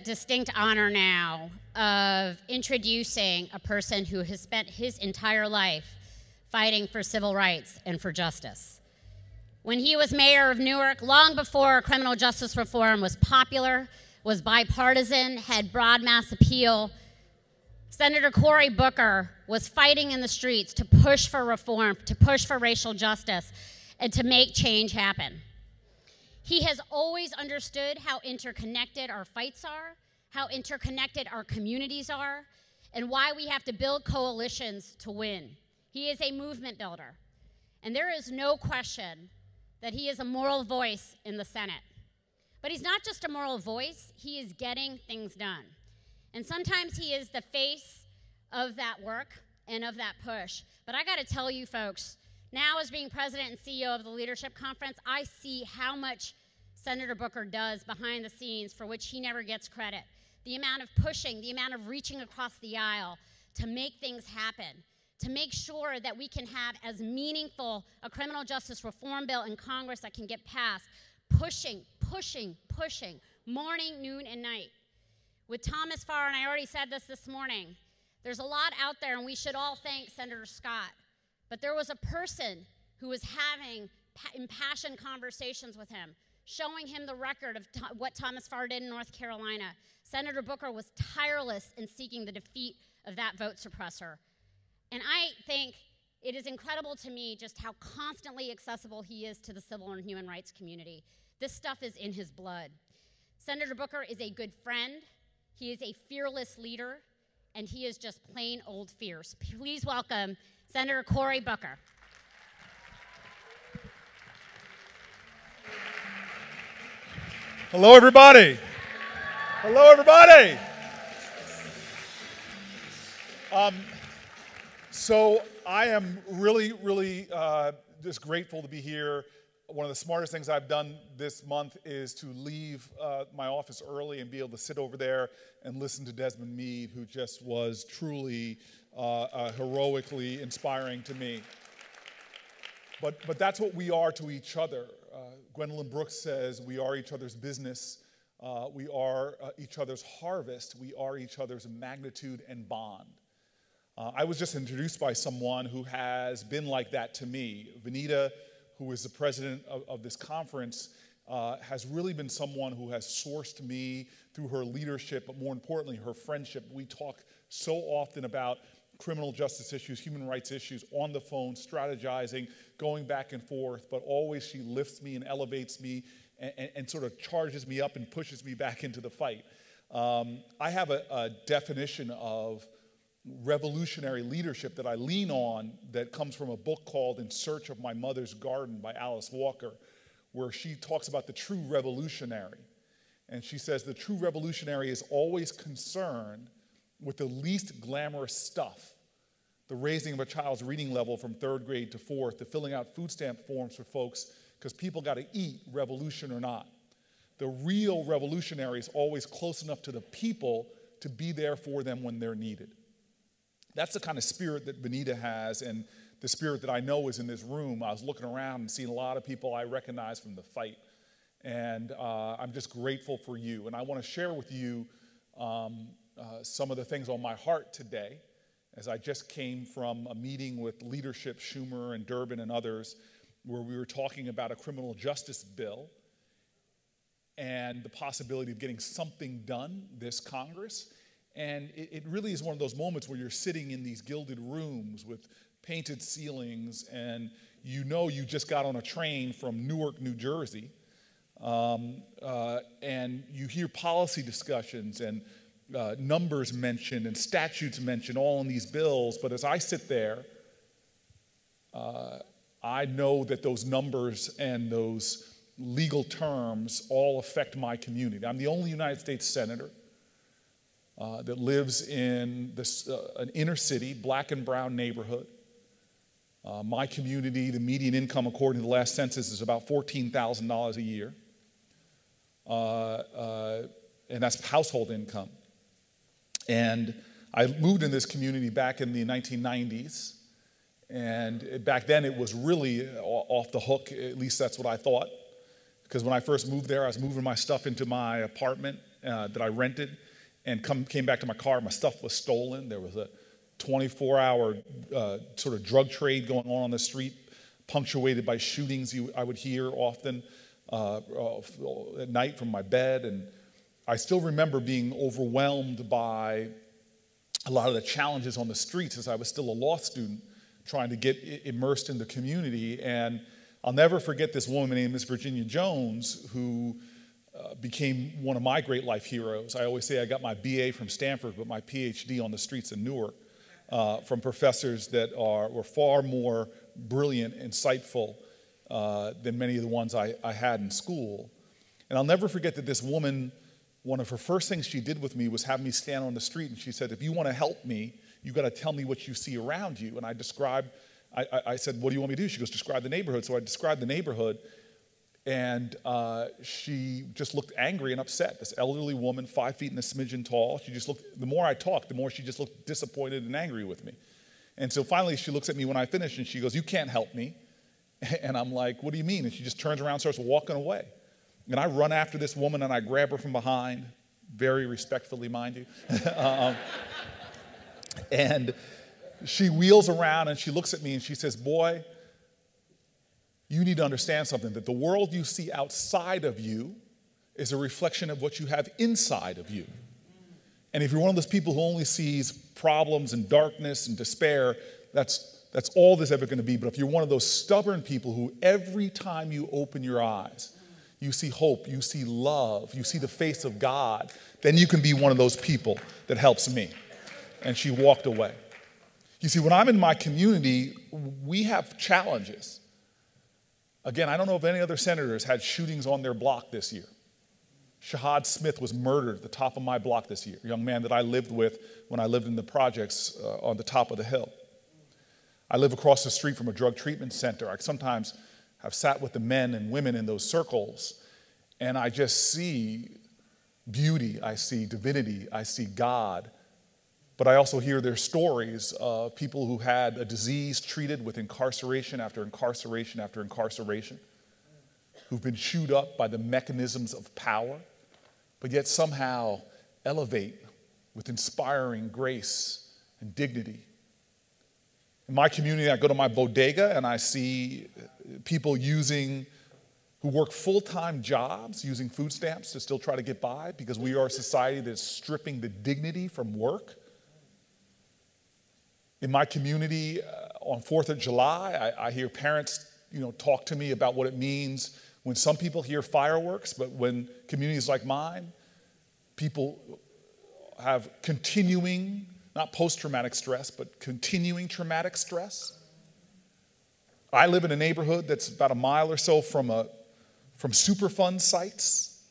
distinct honor now of introducing a person who has spent his entire life fighting for civil rights and for justice. When he was mayor of Newark, long before criminal justice reform was popular, was bipartisan, had broad mass appeal, Senator Cory Booker was fighting in the streets to push for reform, to push for racial justice, and to make change happen. He has always understood how interconnected our fights are, how interconnected our communities are, and why we have to build coalitions to win. He is a movement builder, and there is no question that he is a moral voice in the Senate. But he's not just a moral voice, he is getting things done. And sometimes he is the face of that work and of that push. But I gotta tell you folks, now as being president and CEO of the Leadership Conference, I see how much Senator Booker does behind the scenes for which he never gets credit. The amount of pushing, the amount of reaching across the aisle to make things happen, to make sure that we can have as meaningful a criminal justice reform bill in Congress that can get passed, pushing, morning, noon, and night. With Thomas Farr, and I already said this morning, there's a lot out there, and we should all thank Senator Scott. But there was a person who was having impassioned conversations with him, showing him the record of what Thomas Farr did in North Carolina. Senator Booker was tireless in seeking the defeat of that vote suppressor. And I think it is incredible to me just how constantly accessible he is to the civil and human rights community. This stuff is in his blood. Senator Booker is a good friend, he is a fearless leader, and he is just plain old fierce. Please welcome Senator Cory Booker. Hello, everybody. Hello, everybody. So I am really just grateful to be here. One of the smartest things I've done this month is to leave my office early and be able to sit over there and listen to Desmond Meade, who just was truly heroically inspiring to me. But that's what we are to each other. Gwendolyn Brooks says we are each other's business. We are each other's harvest. We are each other's magnitude and bond. I was just introduced by someone who has been like that to me. Vanita, who is the president of this conference, has really been someone who has sourced me through her leadership, but more importantly, her friendship. We talk so often about criminal justice issues, human rights issues, on the phone, strategizing, going back and forth, but always she lifts me and elevates me and sort of charges me up and pushes me back into the fight. I have a definition of revolutionary leadership that I lean on that comes from a book called In Search of My Mother's Garden by Alice Walker, where she talks about the true revolutionary. And she says the true revolutionary is always concerned with the least glamorous stuff, the raising of a child's reading level from 3rd grade to 4th, to filling out food stamp forms for folks because people got to eat, revolution or not. The real revolutionary is always close enough to the people to be there for them when they're needed. That's the kind of spirit that Vanita has, and the spirit that I know is in this room. I was looking around and seeing a lot of people I recognize from the fight, and I'm just grateful for you. And I want to share with you some of the things on my heart today, as I just came from a meeting with leadership, Schumer and Durbin and others, where we were talking about a criminal justice bill and the possibility of getting something done this Congress. And it really is one of those moments where you're sitting in these gilded rooms with painted ceilings, and you know you just got on a train from Newark, New Jersey, and you hear policy discussions and numbers mentioned and statutes mentioned all in these bills. But as I sit there, I know that those numbers and those legal terms all affect my community. I'm the only United States senator that lives in an inner city, black and brown neighborhood. My community, the median income according to the last census is about $14,000 a year. And that's household income. And I moved in this community back in the 1990s. And back then it was really off the hook, at least that's what I thought. Because when I first moved there, I was moving my stuff into my apartment that I rented and came back to my car. My stuff was stolen. There was a 24-hour sort of drug trade going on the street, punctuated by shootings I would hear often at night from my bed. And I still remember being overwhelmed by a lot of the challenges on the streets as I was still a law student trying to get immersed in the community. And I'll never forget this woman named Miss Virginia Jones, who became one of my great life heroes. I always say I got my BA from Stanford, but my PhD on the streets of Newark from professors that were far more brilliant, insightful than many of the ones I had in school. And I'll never forget that this woman, one of her first things she did with me was have me stand on the street, and she said, if you want to help me, you got to tell me what you see around you. And I said, what do you want me to do? She goes, describe the neighborhood. So I described the neighborhood, and she just looked angry and upset. This elderly woman, 5 feet and a smidgen tall. She just looked, the more I talked, the more she just looked disappointed and angry with me. And so finally she looks at me when I finish, and she goes, you can't help me. And I'm like, what do you mean? And she just turns around and starts walking away. And I run after this woman, and I grab her from behind, very respectfully, mind you. And she wheels around, and she looks at me, and she says, boy, you need to understand something, that the world you see outside of you is a reflection of what you have inside of you. And if you're one of those people who only sees problems and darkness and despair, that's all there's ever going to be. But if you're one of those stubborn people who every time you open your eyes, you see hope, you see love, you see the face of God, then you can be one of those people that helps me. And she walked away. You see, when I'm in my community, we have challenges. Again, I don't know if any other senators had shootings on their block this year. Shahad Smith was murdered at the top of my block this year, a young man that I lived with when I lived in the projects on the top of the hill. I live across the street from a drug treatment center. I sometimes have sat with the men and women in those circles, and I just see beauty, I see divinity, I see God. But I also hear their stories of people who had a disease treated with incarceration after incarceration after incarceration, who've been chewed up by the mechanisms of power, but yet somehow elevate with inspiring grace and dignity. In my community, I go to my bodega and I see people who work full-time jobs using food stamps to still try to get by, because we are a society that's stripping the dignity from work. In my community, on 4th of July, I hear parents, talk to me about what it means when some people hear fireworks, but when communities like mine, people have continuing, not post-traumatic stress, but continuing traumatic stress. I live in a neighborhood that's about a mile or so from Superfund sites.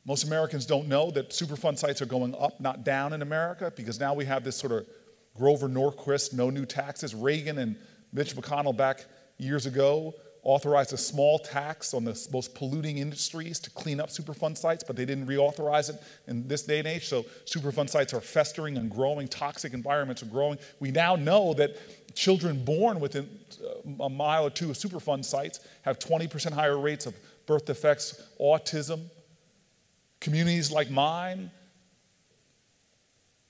Most Americans don't know that Superfund sites are going up, not down in America, because now we have this sort of Grover Norquist, no new taxes. Reagan and Mitch McConnell back years ago authorized a small tax on the most polluting industries to clean up Superfund sites, but they didn't reauthorize it in this day and age. So Superfund sites are festering and growing, toxic environments are growing. We now know that children born within a mile or two of Superfund sites have 20% higher rates of birth defects, autism. Communities like mine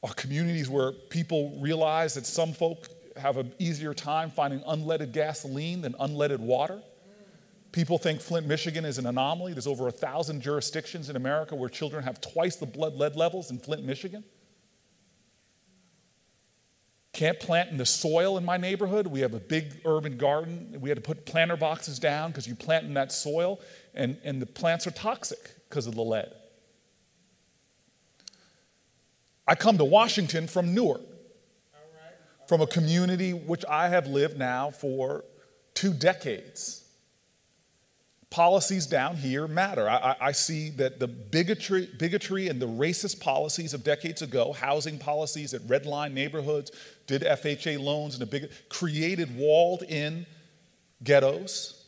are communities where people realize that some folk have an easier time finding unleaded gasoline than unleaded water. People think Flint, Michigan is an anomaly. There's over 1,000 jurisdictions in America where children have twice the blood lead levels in Flint, Michigan. Can't plant in the soil in my neighborhood. We have a big urban garden. We had to put planter boxes down because you plant in that soil, and the plants are toxic because of the lead. I come to Washington from Newark, from a community which I have lived now for 2 decades. Policies down here matter. I see that the bigotry and the racist policies of decades ago, housing policies that redlined neighborhoods, did FHA loans, and created walled-in ghettos.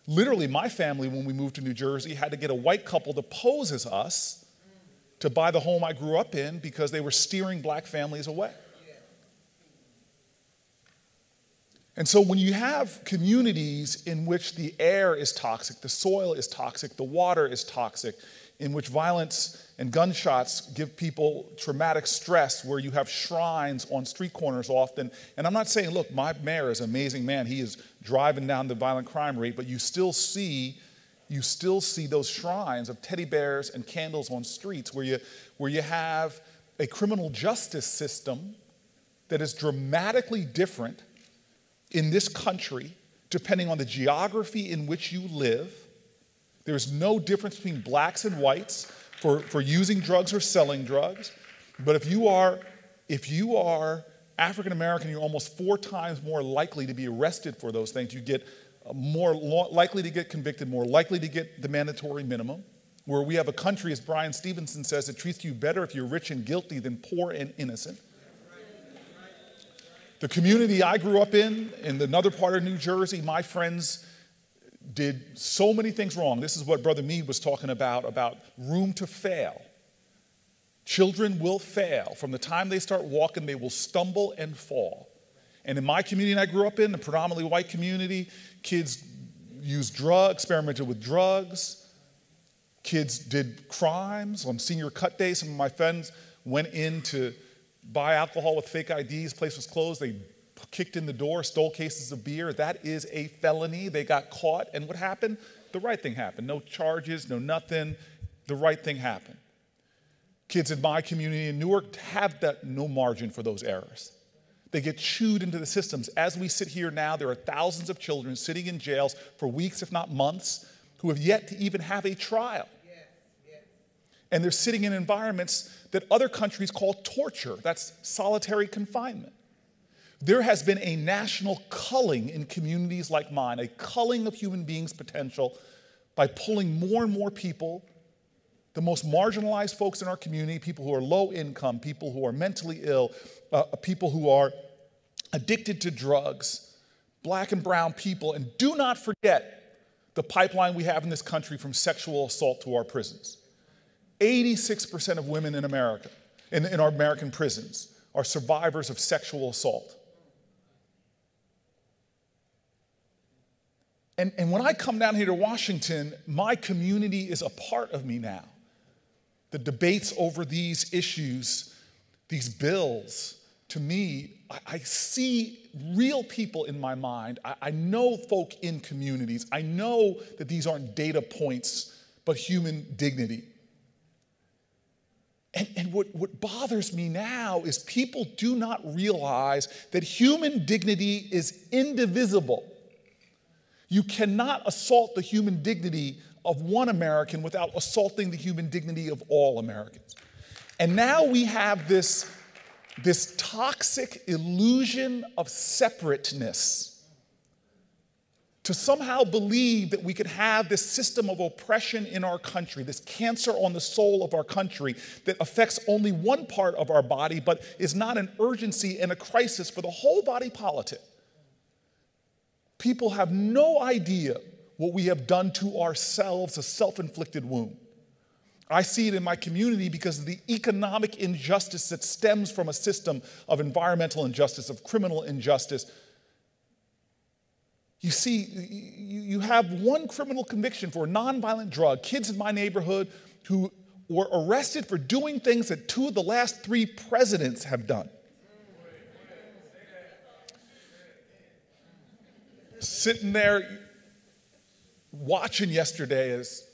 Literally, my family, when we moved to New Jersey, had to get a white couple to pose as us to buy the home I grew up in because they were steering black families away. And so when you have communities in which the air is toxic, the soil is toxic, the water is toxic, in which violence and gunshots give people traumatic stress, where you have shrines on street corners often. And I'm not saying, look, my mayor is an amazing man. He is driving down the violent crime rate, but you still see those shrines of teddy bears and candles on streets where you have a criminal justice system that is dramatically different in this country depending on the geography in which you live. There's no difference between blacks and whites for using drugs or selling drugs. But if you are African American, you're almost 4 times more likely to be arrested for those things. You get more likely to get convicted, more likely to get the mandatory minimum. Where we have a country, as Brian Stevenson says, that treats you better if you're rich and guilty than poor and innocent. The community I grew up in another part of New Jersey, my friends did so many things wrong. This is what Brother Meade was talking about room to fail. Children will fail. From the time they start walking, they will stumble and fall. And in my community I grew up in, a predominantly white community, kids used drugs, experimented with drugs. Kids did crimes. On senior cut day, some of my friends went in to buy alcohol with fake IDs. Place was closed. They kicked in the door, stole cases of beer. That is a felony. They got caught. And what happened? The right thing happened. No charges, no nothing. The right thing happened. Kids in my community in Newark have no margin for those errors. They get chewed into the systems. As we sit here now, there are thousands of children sitting in jails for weeks, if not months, who have yet to even have a trial. And they're sitting in environments that other countries call torture. That's solitary confinement. There has been a national culling in communities like mine, a culling of human beings' potential by pulling more and more people, the most marginalized folks in our community, people who are low income, people who are mentally ill, people who are addicted to drugs, black and brown people. And do not forget the pipeline we have in this country from sexual assault to our prisons. 86% of women in America, in our American prisons, are survivors of sexual assault. And when I come down here to Washington, my community is a part of me now. The debates over these issues, these bills, to me, I see real people in my mind. I know folk in communities. I know that these aren't data points, but human dignity. And what bothers me now is people do not realize that human dignity is indivisible. You cannot assault the human dignity of one American without assaulting the human dignity of all Americans. And now we have this toxic illusion of separateness to somehow believe that we could have this system of oppression in our country, this cancer on the soul of our country that affects only one part of our body, but is not an urgency and a crisis for the whole body politic. People have no idea what we have done to ourselves, a self-inflicted wound. I see it in my community because of the economic injustice that stems from a system of environmental injustice, of criminal injustice. You see, you have one criminal conviction for a nonviolent drug. Kids in my neighborhood who were arrested for doing things that 2 of the last 3 presidents have done. Sitting there watching yesterday as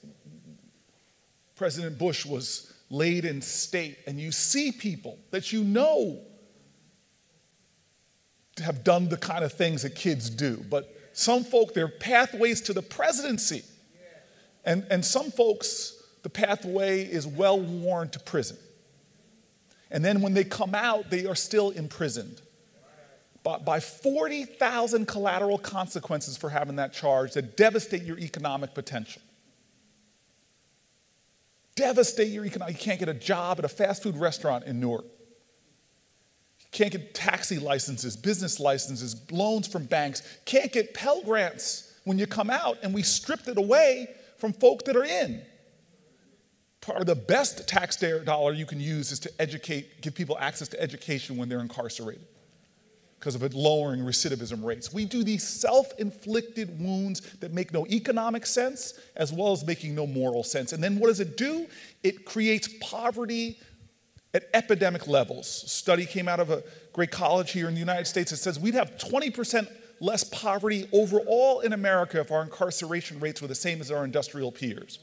President Bush was laid in state, and you see people that you know have done the kind of things that kids do, but some folk, their pathways to the presidency. And some folks, the pathway is well worn to prison. And then when they come out, they are still imprisoned. But by 40,000 collateral consequences for having that charge that devastate your economic potential. Devastate your economic. You can't get a job at a fast food restaurant in Newark. Can't get taxi licenses, business licenses, loans from banks. Can't get Pell Grants when you come out, and we stripped it away from folk that are in. Part of the best taxpayer dollar you can use is to educate, give people access to education when they're incarcerated. because of it lowering recidivism rates. We do these self-inflicted wounds that make no economic sense as well as making no moral sense. And then what does it do? It creates poverty at epidemic levels. A study came out of a great college here in the United States that says we'd have 20% less poverty overall in America if our incarceration rates were the same as our industrial peers.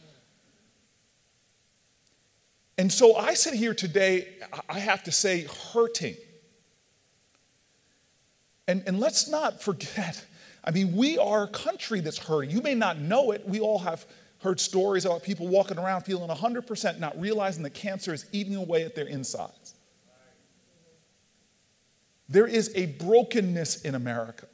And so I sit here today, I have to say, hurting. And let's not forget, I mean, we are a country that's hurting. You may not know it. We all have heard stories about people walking around feeling 100%, not realizing that cancer is eating away at their insides. There is a brokenness in America.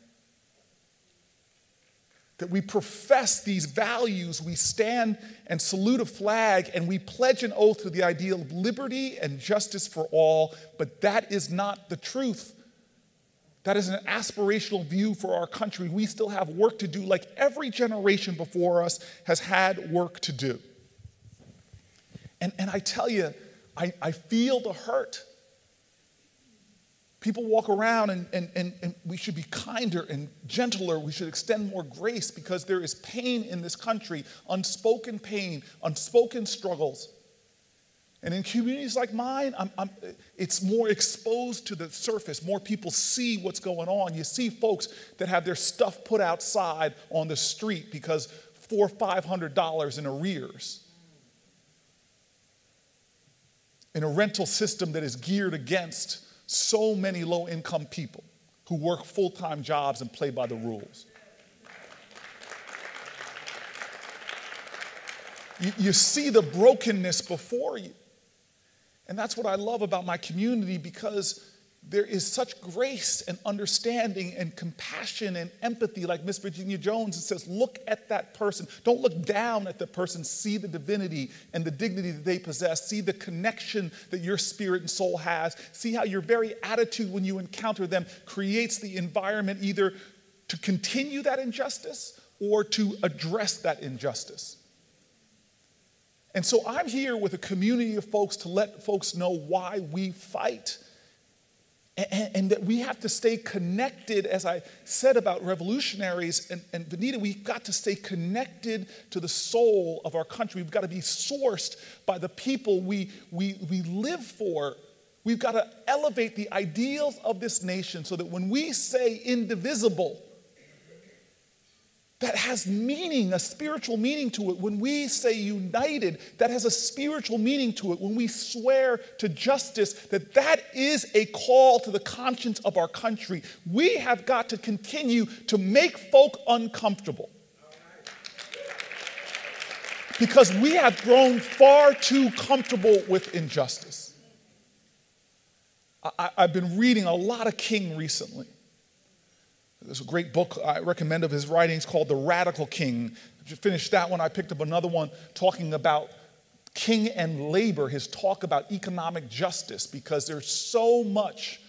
That we profess these values, we stand and salute a flag, and we pledge an oath to the ideal of liberty and justice for all, but that is not the truth. That is an aspirational view for our country. We still have work to do, like every generation before us has had work to do. And I tell you, I feel the hurt. People walk around and we should be kinder and gentler. We should extend more grace because there is pain in this country, unspoken pain, unspoken struggles. And in communities like mine, it's more exposed to the surface. More people see what's going on. You see folks that have their stuff put outside on the street because $400 or $500 in arrears. In a rental system that is geared against so many low-income people who work full-time jobs and play by the rules. You see the brokenness before you. And that's what I love about my community, because there is such grace and understanding and compassion and empathy, like Miss Virginia Jones, that says, look at that person. Don't look down at the person. See the divinity and the dignity that they possess. See the connection that your spirit and soul has. See how your very attitude when you encounter them creates the environment either to continue that injustice or to address that injustice. And so I'm here with a community of folks to let folks know why we fight. And that we have to stay connected, as I said about revolutionaries, and Benita, we've got to stay connected to the soul of our country. We've got to be sourced by the people we live for. We've got to elevate the ideals of this nation so that when we say indivisible, that has meaning, a spiritual meaning to it. When we say united, that has a spiritual meaning to it. When we swear to justice, that is a call to the conscience of our country. We have got to continue to make folk uncomfortable. Because we have grown far too comfortable with injustice. I've been reading a lot of King recently. There's a great book I recommend of his writings called The Radical King. I just finished that one. I picked up another one talking about King and labor, his talk about economic justice, because there's so much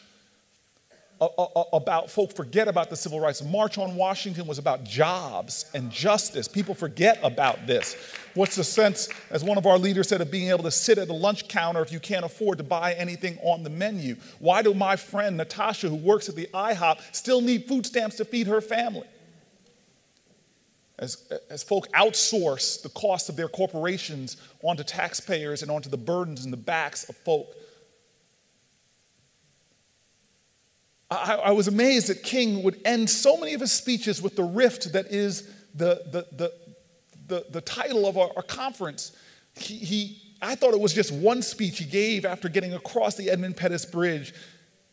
about, folk forget about the civil rights. The March on Washington was about jobs and justice. People forget about this. What's the sense, as one of our leaders said, of being able to sit at a lunch counter if you can't afford to buy anything on the menu? Why do my friend Natasha, who works at the IHOP, still need food stamps to feed her family? As folk outsource the cost of their corporations onto taxpayers and onto the burdens and the backs of folk. I was amazed that King would end so many of his speeches with the rift that is the title of our conference. I thought it was just one speech he gave after getting across the Edmund Pettus Bridge,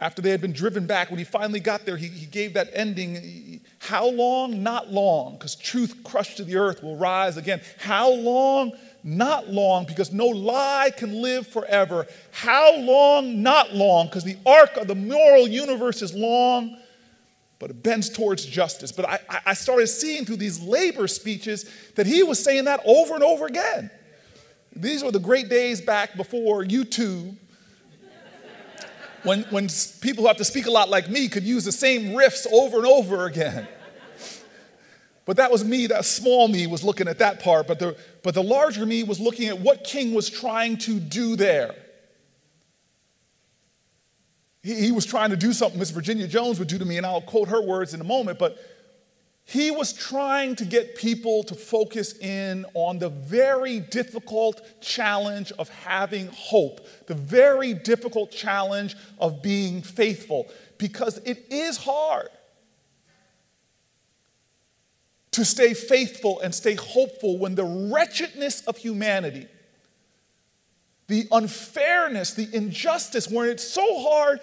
after they had been driven back. When he finally got there, he gave that ending. How long? Not long, because truth crushed to the earth will rise again. How long? Not long, because no lie can live forever. How long? Not long, because the arc of the moral universe is long, but it bends towards justice. But I started seeing through these labor speeches that he was saying that over and over again. These were the great days back before YouTube, when people who have to speak a lot like me could use the same riffs over and over again. But that was me, that small me was looking at that part, but the larger me was looking at what King was trying to do there. he was trying to do something Miss Virginia Jones would do to me, and I'll quote her words in a moment, but he was trying to get people to focus in on the very difficult challenge of having hope, the very difficult challenge of being faithful, because it is hard to stay faithful and stay hopeful when the wretchedness of humanity, the unfairness, the injustice, when it's so hard.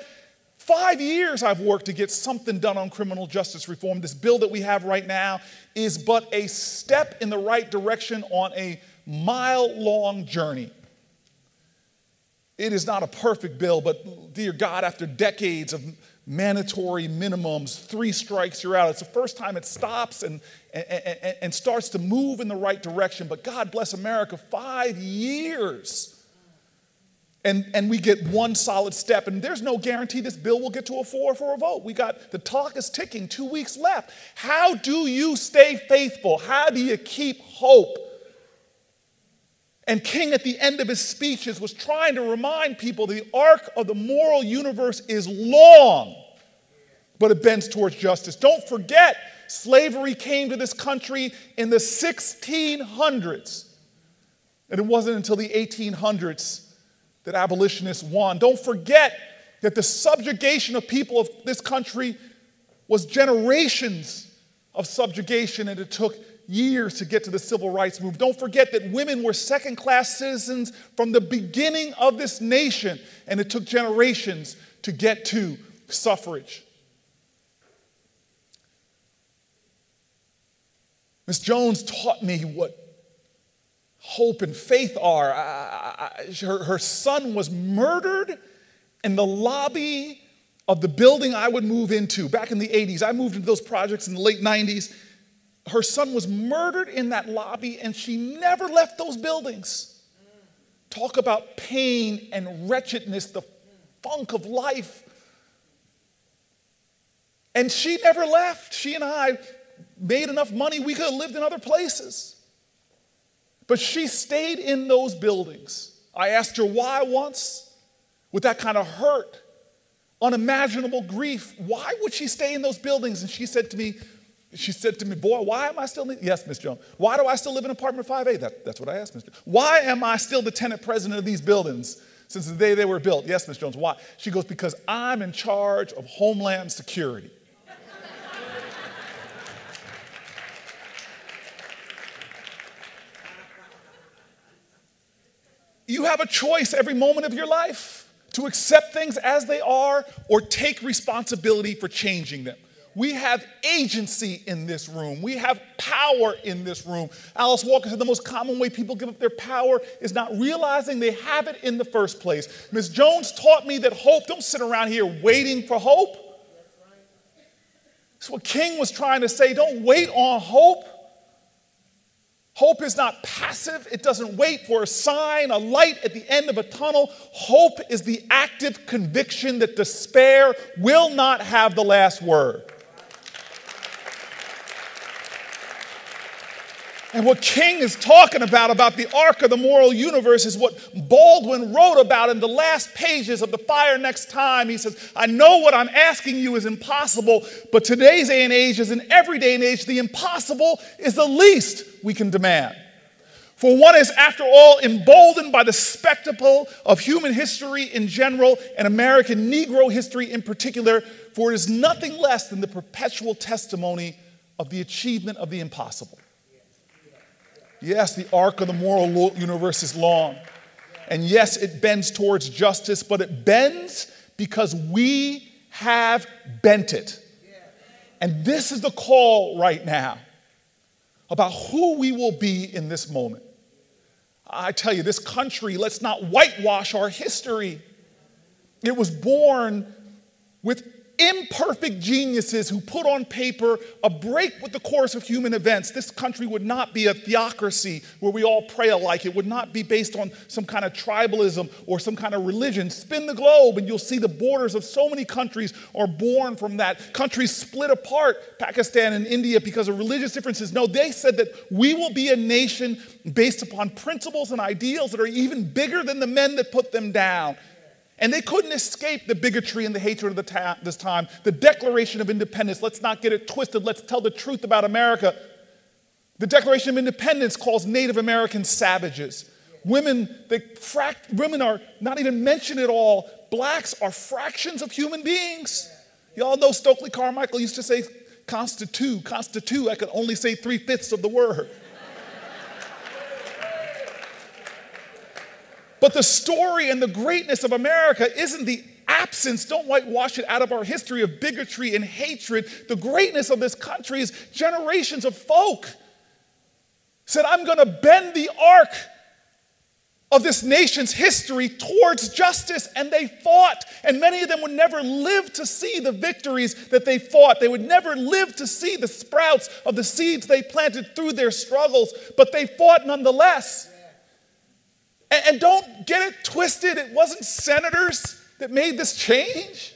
5 years I've worked to get something done on criminal justice reform. This bill that we have right now is but a step in the right direction on a mile-long journey. It is not a perfect bill, but dear God, after decades of mandatory minimums, 3 strikes, you're out. It's the first time it stops and starts to move in the right direction. But God bless America, 5 years. And we get one solid step, and there's no guarantee this bill will get to a 4 for a vote. The clock is ticking, 2 weeks left. How do you stay faithful? How do you keep hope? And King, at the end of his speeches, was trying to remind people the arc of the moral universe is long, but it bends towards justice. Don't forget, slavery came to this country in the 1600s, and it wasn't until the 1800s that abolitionists won. Don't forget that the subjugation of people of this country was generations of subjugation, and it took years to get to the civil rights movement. Don't forget that women were second-class citizens from the beginning of this nation, and it took generations to get to suffrage. Miss Jones taught me what hope and faith are. Her son was murdered in the lobby of the building I would move into. Back in the 80s, I moved into those projects in the late 90s. Her son was murdered in that lobby, and she never left those buildings. Talk about pain and wretchedness, the funk of life. And she never left. She and I made enough money, we could have lived in other places. But she stayed in those buildings. I asked her why once, with that kind of hurt, unimaginable grief. Why would she stay in those buildings? And she said to me, boy, why am I still in? Yes, Miss Jones. Why do I still live in apartment 5A? That's what I asked, Miss Jones. Why am I still the tenant president of these buildings since the day they were built? Yes, Miss Jones. Why? She goes, because I'm in charge of Homeland Security. You have a choice every moment of your life to accept things as they are or take responsibility for changing them. We have agency in this room. We have power in this room. Alice Walker said the most common way people give up their power is not realizing they have it in the first place. Ms. Jones taught me that hope, don't sit around here waiting for hope. That's what King was trying to say. Don't wait on hope. Hope is not passive. It doesn't wait for a sign, a light at the end of a tunnel. Hope is the active conviction that despair will not have the last word. And what King is talking about the arc of the moral universe, is what Baldwin wrote about in the last pages of The Fire Next Time. He says, I know what I'm asking you is impossible, but today's day and age is in every day and age, the impossible is the least we can demand. For one is, after all, emboldened by the spectacle of human history in general and American Negro history in particular, for it is nothing less than the perpetual testimony of the achievement of the impossible. Yes, the arc of the moral universe is long. And yes, it bends towards justice, but it bends because we have bent it. And this is the call right now about who we will be in this moment. I tell you, this country, let's not whitewash our history. It was born with imperfect geniuses who put on paper a break with the course of human events. This country would not be a theocracy where we all pray alike. It would not be based on some kind of tribalism or some kind of religion. Spin the globe and you'll see the borders of so many countries are born from that. Countries split apart, Pakistan and India, because of religious differences. No, they said that we will be a nation based upon principles and ideals that are even bigger than the men that put them down. And they couldn't escape the bigotry and the hatred of this time. The Declaration of Independence, let's not get it twisted. Let's tell the truth about America. The Declaration of Independence calls Native Americans savages. Women are not even mentioned at all. Blacks are fractions of human beings. Y'all know Stokely Carmichael used to say, constitute. I could only say 3/5 of the word. But the story and the greatness of America isn't the absence, don't whitewash it out of our history of bigotry and hatred. The greatness of this country is generations of folk said, I'm going to bend the arc of this nation's history towards justice, and they fought. And many of them would never live to see the victories that they fought. They would never live to see the sprouts of the seeds they planted through their struggles, but they fought nonetheless. And don't get it twisted. It wasn't senators that made this change.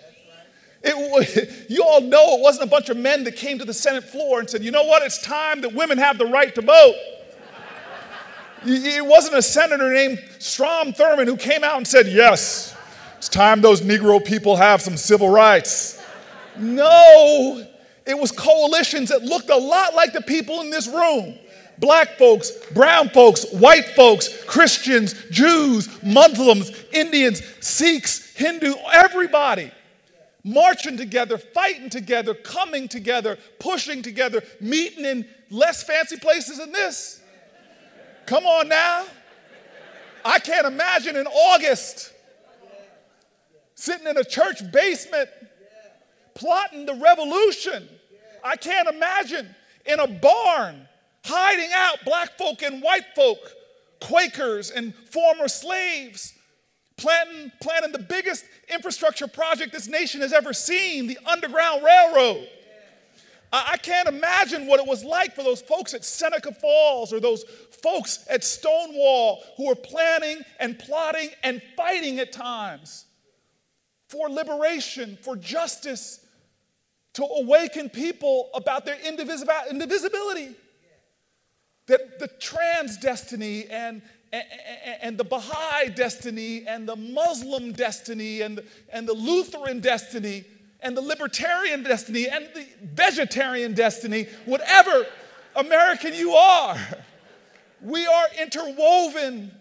You all know it wasn't a bunch of men that came to the Senate floor and said, you know what, it's time that women have the right to vote. It wasn't a senator named Strom Thurmond who came out and said, yes, it's time those Negro people have some civil rights. No, it was coalitions that looked a lot like the people in this room. Black folks, brown folks, white folks, Christians, Jews, Muslims, Indians, Sikhs, Hindu, everybody marching together, fighting together, coming together, pushing together, meeting in less fancy places than this. Come on now. I can't imagine in August sitting in a church basement plotting the revolution. I can't imagine in a barn hiding out black folk and white folk, Quakers and former slaves, planning the biggest infrastructure project this nation has ever seen, the Underground Railroad. I can't imagine what it was like for those folks at Seneca Falls or those folks at Stonewall who were planning and plotting and fighting at times for liberation, for justice, to awaken people about their indivisibility. That the trans destiny and the Baha'i destiny and the Muslim destiny and the Lutheran destiny and the libertarian destiny and the vegetarian destiny, whatever American you are, we are interwoven.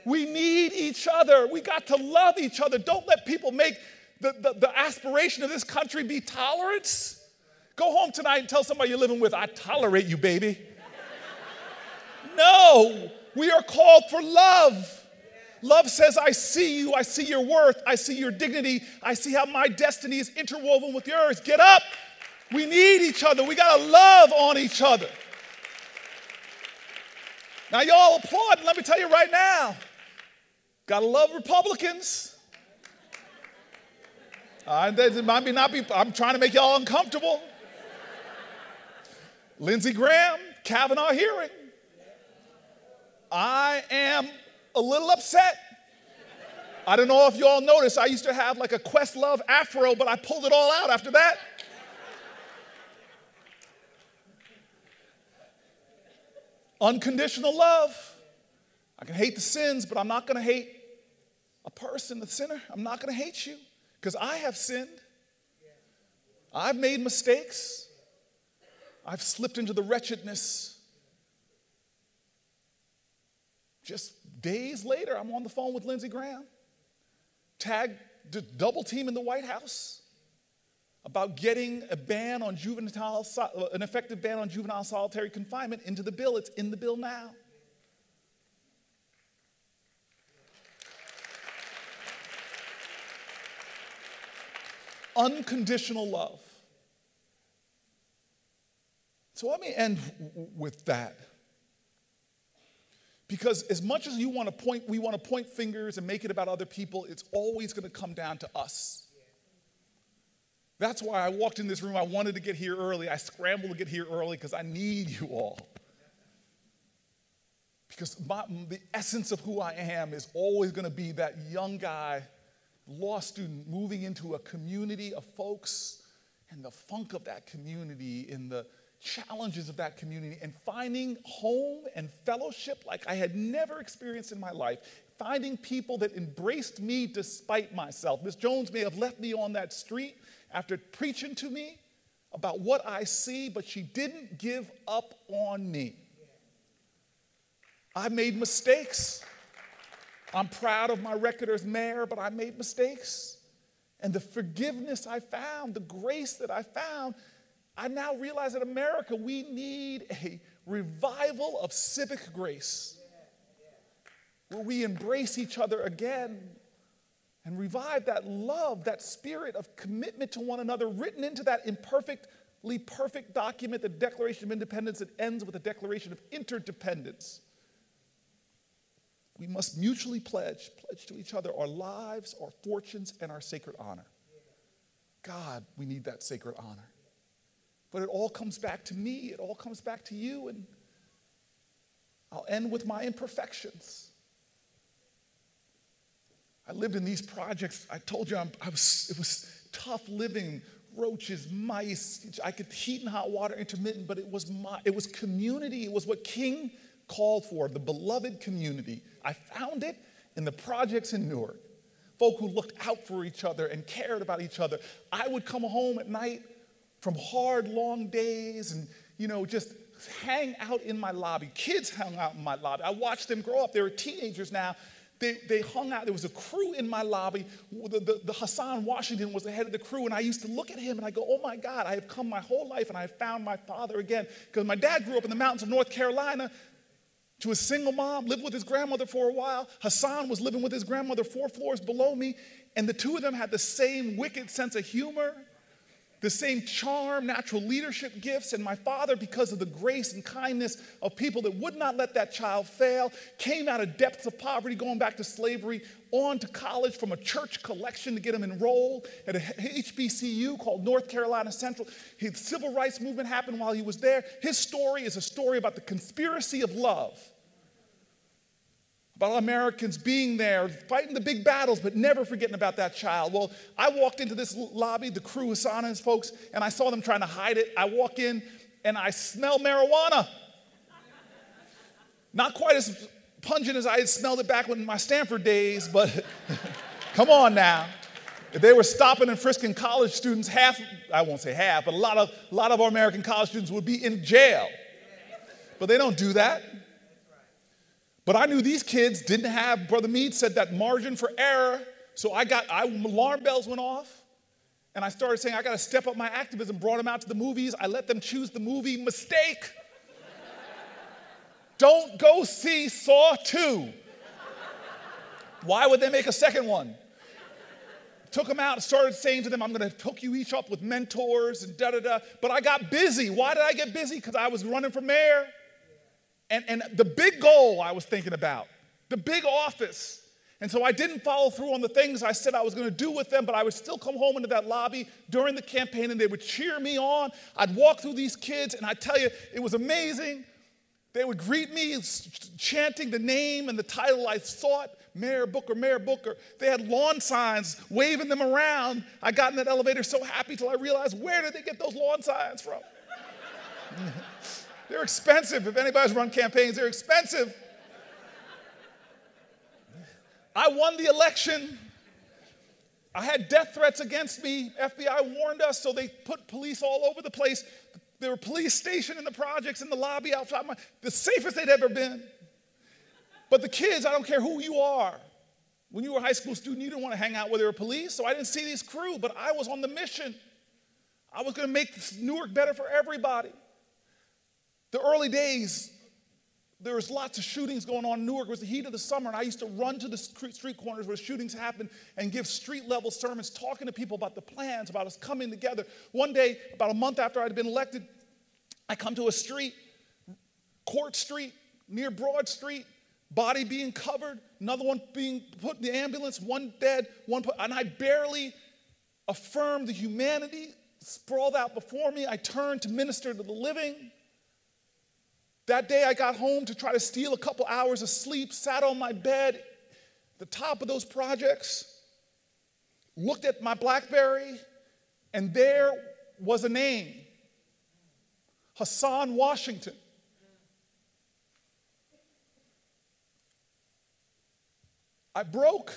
We need each other. We got to love each other. Don't let people make the aspiration of this country be tolerance. Go home tonight and tell somebody you're living with, I tolerate you, baby. No, we are called for love. Love says, I see you, I see your worth, I see your dignity, I see how my destiny is interwoven with yours. Get up. We need each other. We got to love on each other. Now, y'all applaud. Let me tell you right now, got to love Republicans. That might not be, I'm trying to make y'all uncomfortable. Lindsey Graham, Kavanaugh hearing. I am a little upset. I don't know if you all noticed, I used to have like a Questlove afro, but I pulled it all out after that. Unconditional love. I can hate the sins, but I'm not going to hate a person, the sinner. I'm not going to hate you because I have sinned. I've made mistakes. I've slipped into the wretchedness. Just days later, I'm on the phone with Lindsey Graham, double team in the White House about getting an effective ban on juvenile solitary confinement into the bill. It's in the bill now. Unconditional love. So let me end with that. Because as much as we want to point fingers and make it about other people, it's always going to come down to us. That's why I walked in this room. I wanted to get here early. I scrambled to get here early because I need you all. Because the essence of who I am is always going to be that young guy, law student, moving into a community of folks and the funk of that community, in the challenges of that community, and finding home and fellowship like I had never experienced in my life. finding people that embraced me despite myself. Miss Jones may have left me on that street after preaching to me about what I see, but she didn't give up on me. I made mistakes. I'm proud of my record as mayor, but I made mistakes. And the forgiveness I found, the grace that I found, I now realize in America we need a revival of civic grace where we embrace each other again and revive that love, that spirit of commitment to one another written into that imperfectly perfect document, the Declaration of Independence, that ends with a declaration of interdependence. We must mutually pledge to each other our lives, our fortunes, and our sacred honor. God, we need that sacred honor. But it all comes back to me. It all comes back to you. And I'll end with my imperfections. I lived in these projects. I told you it was tough living. Roaches, mice. I could heat and hot water intermittent, but it was community. It was what King called for, the beloved community. I found it in the projects in Newark. Folk who looked out for each other and cared about each other. I would come home at night from hard, long days and, just hang out in my lobby. Kids hung out in my lobby. I watched them grow up. They were teenagers now. They hung out. There was a crew in my lobby. The Hassan Washington was the head of the crew, and I used to look at him and I go, oh my God, I have come my whole life and I have found my father again. Because my dad grew up in the mountains of North Carolina to a single mom, lived with his grandmother for a while. Hassan was living with his grandmother 4 floors below me, and the two of them had the same wicked sense of humor, the same charm, natural leadership gifts. And my father, because of the grace and kindness of people that would not let that child fail, came out of depths of poverty, going back to slavery, on to college from a church collection to get him enrolled at a HBCU called North Carolina Central. His civil rights movement happened while he was there. His story is a story about the conspiracy of love, about Americans being there, fighting the big battles, but never forgetting about that child. Well, I walked into this lobby, the crew, Hassan and his folks, and I saw them trying to hide it. I walk in, and I smell marijuana. Not quite as pungent as I had smelled it back in my Stanford days, but come on now. If they were stopping and frisking college students, I won't say half, but a lot of our American college students would be in jail. But they don't do that. But I knew these kids didn't have, Brother Meade said, that margin for error. So alarm bells went off. And I started saying, I got to step up my activism, brought them out to the movies. I let them choose the movie. Mistake. Don't go see Saw 2. Why would they make a second one? Took them out and started saying to them, I'm going to hook you each up with mentors and da-da-da. But I got busy. Why did I get busy? Because I was running for mayor. And the big goal I was thinking about, the big office. And so I didn't follow through on the things I said I was going to do with them, but I would still come home into that lobby during the campaign, and they would cheer me on. I'd walk through these kids, and I tell you, it was amazing. They would greet me chanting the name and the title I thought, Mayor Booker, Mayor Booker. They had lawn signs, waving them around. I got in that elevator so happy till I realized, where did they get those lawn signs from? They're expensive. If anybody's run campaigns, they're expensive. I won the election. I had death threats against me. FBI warned us, so they put police all over the place. There were police stationed in the projects, in the lobby outside, the safest they'd ever been. But the kids, I don't care who you are. When you were a high school student, you didn't want to hang out where there were police, so I didn't see this crew, but I was on the mission. I was going to make Newark better for everybody. The early days, there was lots of shootings going on in Newark. It was the heat of the summer, and I used to run to the street corners where shootings happened and give street-level sermons, talking to people about the plans, about us coming together. One day, about a month after I'd been elected, I come to a street, Court Street, near Broad Street, body being covered, another one being put in the ambulance, one dead, and I barely affirmed the humanity sprawled out before me. I turned to minister to the living. That day I got home to try to steal a couple hours of sleep, sat on my bed at the top of those projects, looked at my BlackBerry, and there was a name, Hassan Washington. I broke.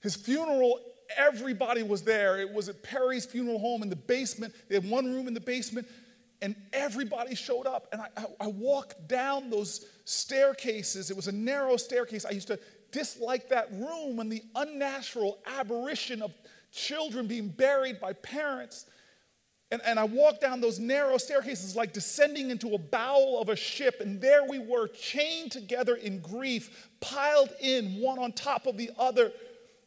His funeral, everybody was there. It was at Perry's funeral home in the basement. They had one room in the basement, and everybody showed up. And I walked down those staircases. It was a narrow staircase. I used to dislike that room and the unnatural aberration of children being buried by parents. And I walked down those narrow staircases like descending into a bowel of a ship, and there we were, chained together in grief, piled in one on top of the other,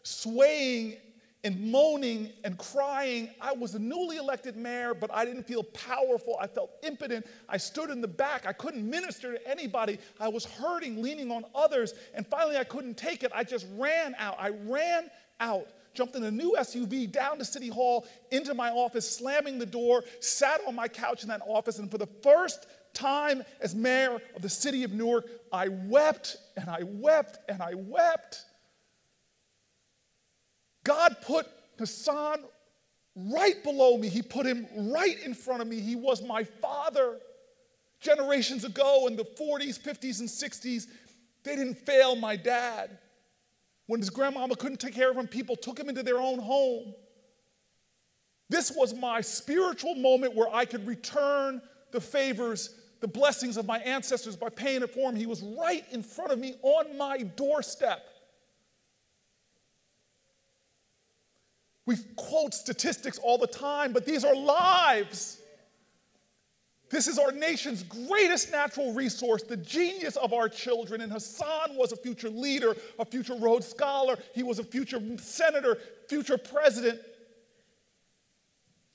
swaying and moaning and crying. I was a newly elected mayor, but I didn't feel powerful. I felt impotent. I stood in the back. I couldn't minister to anybody. I was hurting, leaning on others, and finally I couldn't take it. I just ran out. I ran out, jumped in a new SUV down to City Hall, into my office, slamming the door, sat on my couch in that office, and for the first time as mayor of the city of Newark, I wept and I wept and I wept. God put Hassan right below me. He put him right in front of me. He was my father. Generations ago in the 40s, 50s, and 60s, they didn't fail my dad. When his grandmama couldn't take care of him, people took him into their own home. This was my spiritual moment where I could return the favors, the blessings of my ancestors by paying it forward. He was right in front of me on my doorstep. We quote statistics all the time, but these are lives. This is our nation's greatest natural resource, the genius of our children. And Hassan was a future leader, a future Rhodes Scholar. He was a future senator, future president.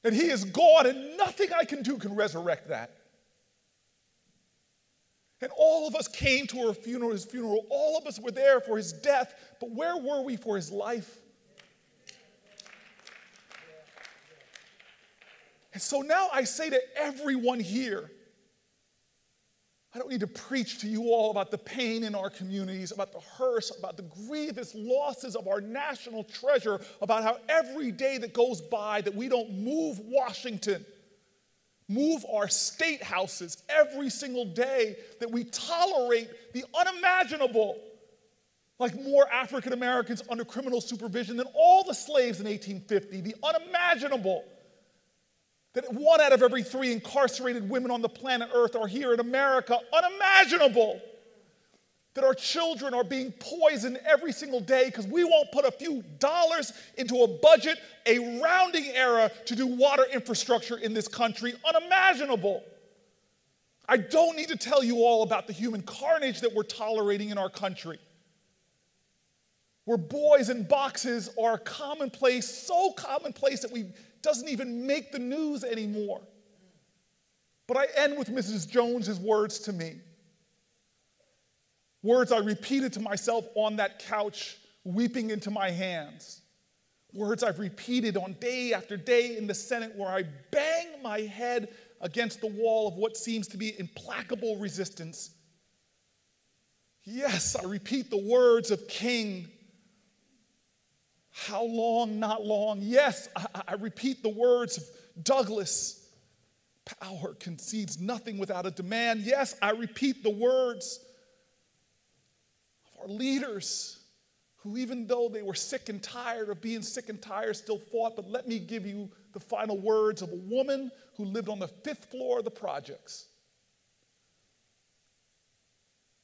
And he is gone, and nothing I can do can resurrect that. And all of us came to his funeral. All of us were there for his death, but where were we for his life? And so now I say to everyone here, I don't need to preach to you all about the pain in our communities, about the hearse, about the grievous losses of our national treasure, about how every day that goes by that we don't move Washington, move our state houses every single day, that we tolerate the unimaginable, like more African Americans under criminal supervision than all the slaves in 1850, the unimaginable. That 1 out of every 3 incarcerated women on the planet Earth are here in America. Unimaginable. That our children are being poisoned every single day because we won't put a few dollars into a budget, a rounding error to do water infrastructure in this country. Unimaginable. I don't need to tell you all about the human carnage that we're tolerating in our country, where boys in boxes are commonplace, so commonplace that we doesn't even make the news anymore. But I end with Mrs. Jones's words to me. Words I repeated to myself on that couch, weeping into my hands. Words I've repeated on day after day in the Senate, where I bang my head against the wall of what seems to be implacable resistance. Yes, I repeat the words of King. How long, not long? Yes, I repeat the words of Douglas. Power concedes nothing without a demand. Yes, I repeat the words of our leaders who, even though they were sick and tired of being sick and tired, still fought. But let me give you the final words of a woman who lived on the 5th floor of the projects.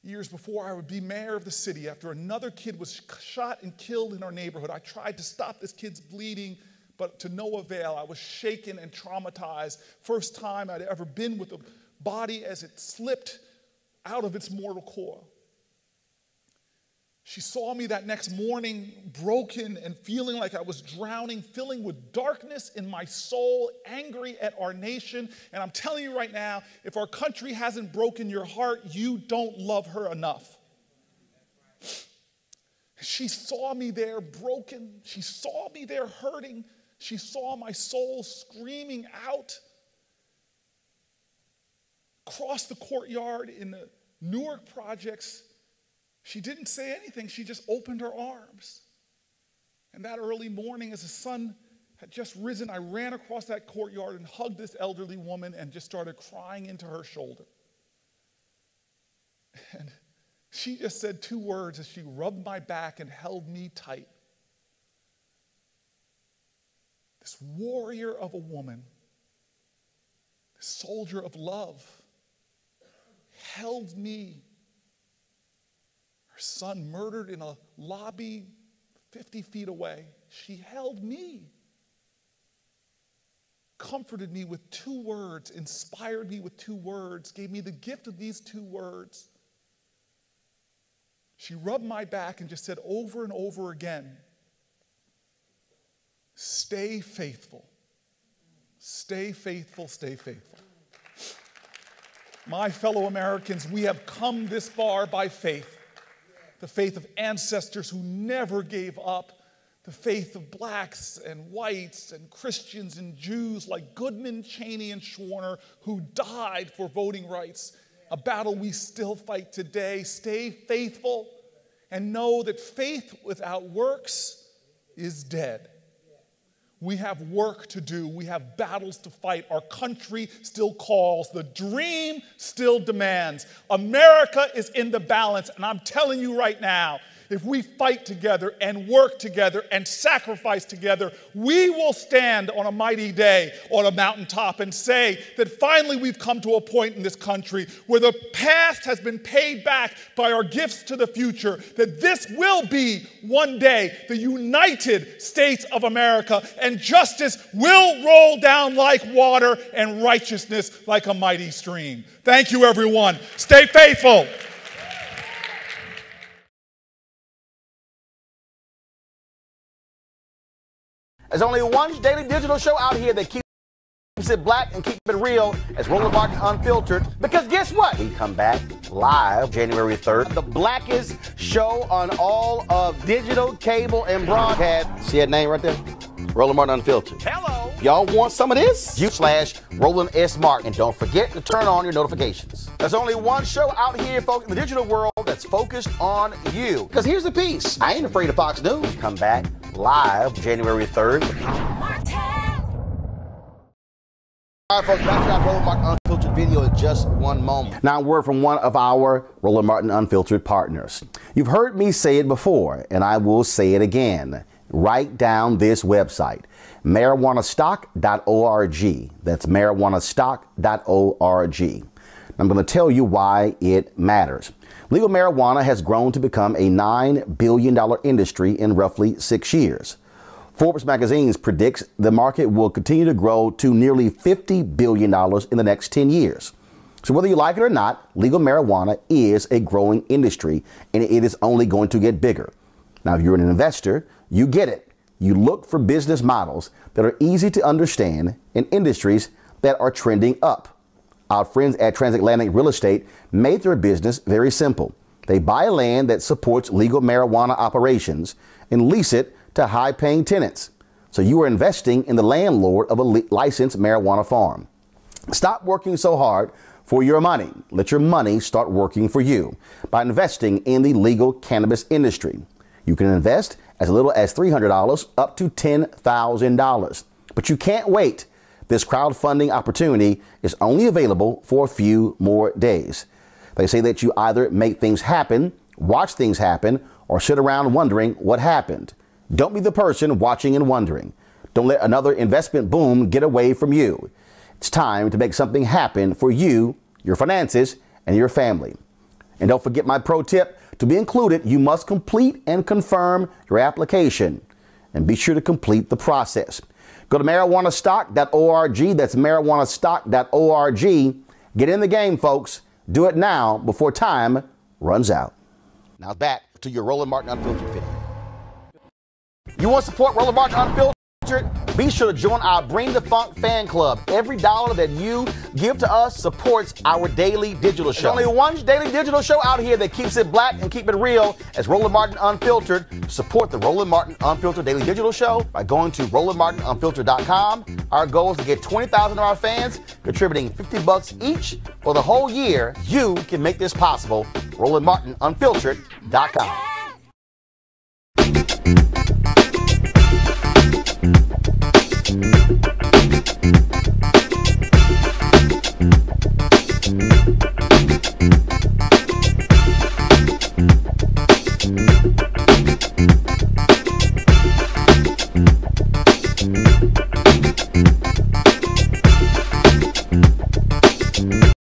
Years before I would be mayor of the city, after another kid was shot and killed in our neighborhood, I tried to stop this kid's bleeding, but to no avail. I was shaken and traumatized. First time I'd ever been with a body as it slipped out of its mortal coil. She saw me that next morning, broken and feeling like I was drowning, filling with darkness in my soul, angry at our nation. And I'm telling you right now, if our country hasn't broken your heart, you don't love her enough. She saw me there broken. She saw me there hurting. She saw my soul screaming out. Across the courtyard in the Newark projects, she didn't say anything. She just opened her arms. And that early morning, as the sun had just risen, I ran across that courtyard and hugged this elderly woman and just started crying into her shoulder. And she just said 2 words as she rubbed my back and held me tight. This warrior of a woman, this soldier of love, held me. Her son murdered in a lobby 50 feet away. She held me, comforted me with 2 words, inspired me with 2 words, gave me the gift of these 2 words. She rubbed my back and just said over and over again, stay faithful. Stay faithful, stay faithful. My fellow Americans, we have come this far by faith. The faith of ancestors who never gave up. The faith of blacks and whites and Christians and Jews like Goodman, Cheney, and Schwerner who died for voting rights. A battle we still fight today. Stay faithful and know that faith without works is dead. We have work to do. We have battles to fight. Our country still calls. The dream still demands. America is in the balance, and I'm telling you right now, if we fight together and work together and sacrifice together, we will stand on a mighty day on a mountaintop and say that finally we've come to a point in this country where the past has been paid back by our gifts to the future, that this will be one day the United States of America, and justice will roll down like water and righteousness like a mighty stream. Thank you, everyone. Stay faithful. There's only one daily digital show out here that keeps it black and keeps it real as Roland Martin Unfiltered. Because guess what? We come back live January 3rd. The blackest show on all of digital, cable, and broadcast. See that name right there? Roland Martin Unfiltered. Hello. Y'all want some of this? /Roland S. Martin. And don't forget to turn on your notifications. There's only one show out here, folks, in the digital world that's focused on you. Because here's the piece. I ain't afraid of Fox News. Come back live January 3rd. All right, folks, back to that Roland Martin Unfiltered video in just one moment. Now, a word from one of our Roland Martin Unfiltered partners. You've heard me say it before, and I will say it again. Write down this website, marijuanastock.org. That's marijuanastock.org. I'm going to tell you why it matters. Legal marijuana has grown to become a $9 billion industry in roughly 6 years. Forbes magazine predicts the market will continue to grow to nearly $50 billion in the next 10 years. So whether you like it or not, legal marijuana is a growing industry, and it is only going to get bigger. Now, if you're an investor, you get it. You look for business models that are easy to understand in industries that are trending up. Our friends at Transatlantic Real Estate made their business very simple. They buy land that supports legal marijuana operations and lease it to high-paying tenants. So you are investing in the landlord of a licensed marijuana farm. Stop working so hard for your money. Let your money start working for you by investing in the legal cannabis industry. You can invest as little as $300 up to $10,000. But you can't wait. This crowdfunding opportunity is only available for a few more days. They say that you either make things happen, watch things happen, or sit around wondering what happened. Don't be the person watching and wondering. Don't let another investment boom get away from you. It's time to make something happen for you, your finances, and your family. And don't forget my pro tip. To be included, you must complete and confirm your application. And be sure to complete the process. Go to marijuanastock.org. That's marijuanastock.org. Get in the game, folks. Do it now before time runs out. Now back to your Roland Martin Unfiltered video. You want to support Roland Martin Unfiltered? Be sure to join our Bring the Funk fan club. Every dollar that you give to us supports our daily digital show. There's only one daily digital show out here that keeps it black and keep it real as Roland Martin Unfiltered. Support the Roland Martin Unfiltered daily digital show by going to RolandMartinUnfiltered.com. Our goal is to get 20,000 of our fans contributing $50 each for the whole year. You can make this possible. RolandMartinUnfiltered.com.